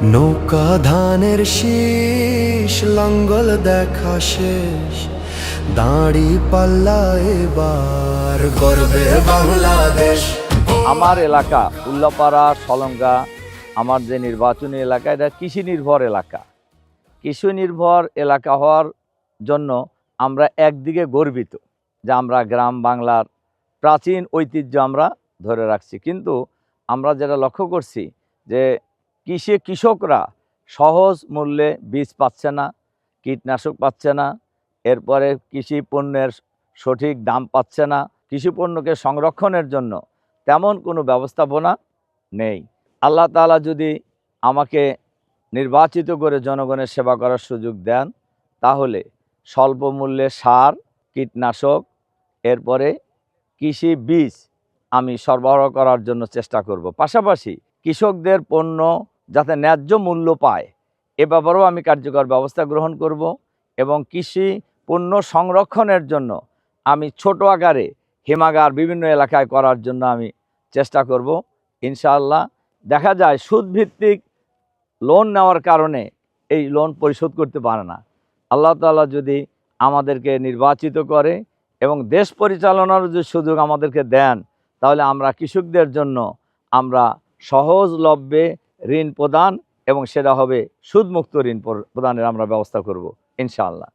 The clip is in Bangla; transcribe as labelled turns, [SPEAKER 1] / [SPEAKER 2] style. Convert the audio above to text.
[SPEAKER 1] নৌকা ধানের শীষ লাঙ্গল দেখা শেষ, দাঁড়ি পাল্লা এবার গর্বে বাংলাদেশ।
[SPEAKER 2] আমার এলাকা উল্লাপাড়া সলঙ্গা, আমার যে নির্বাচনী এলাকা, এটা কৃষি নির্ভর এলাকা। কৃষি নির্ভর এলাকা হওয়ার জন্য আমরা একদিকে গর্বিত যে আমরা গ্রাম বাংলার প্রাচীন ঐতিহ্য আমরা ধরে রাখছি, কিন্তু আমরা যেটা লক্ষ্য করছি যে কৃষকরা সহজ মূল্যে বীজ পাচ্ছে না, কীটনাশক পাচ্ছে না, এরপরে কৃষি পণ্যের সঠিক দাম পাচ্ছে না, কৃষি পণ্যকে সংরক্ষণের জন্য তেমন কোনো ব্যবস্থাপনা নেই। আল্লাহ তাআলা যদি আমাকে নির্বাচিত করে জনগণের সেবা করার সুযোগ দেন, তাহলে স্বল্প মূল্যে সার, কীটনাশক, এরপরে কৃষি বীজ আমি সরবরাহ করার জন্য চেষ্টা করব। পাশাপাশি কৃষকদের পণ্য যাতে ন্যায্য মূল্য পায়, এ ব্যাপারেও আমি কার্যকর ব্যবস্থা গ্রহণ করব এবং কৃষি পণ্য সংরক্ষণের জন্য আমি ছোট আকারে হিমাগার বিভিন্ন এলাকায় করার জন্য আমি চেষ্টা করব। ইনশাআল্লাহ দেখা যায় সুদভিত্তিক লোন নেওয়ার কারণে এই লোন পরিশোধ করতে পারে না। আল্লাহ তাআলা যদি আমাদেরকে নির্বাচিত করে এবং দেশ পরিচালনার যে সুযোগ আমাদেরকে দেন, তাহলে আমরা কৃষকদের জন্য আমরা সহজলভ্যে ঋণ প্রদান এবং সেটা হবে সুদমুক্ত ঋণ প্রদানের আমরা ব্যবস্থা করব ইনশাআল্লাহ।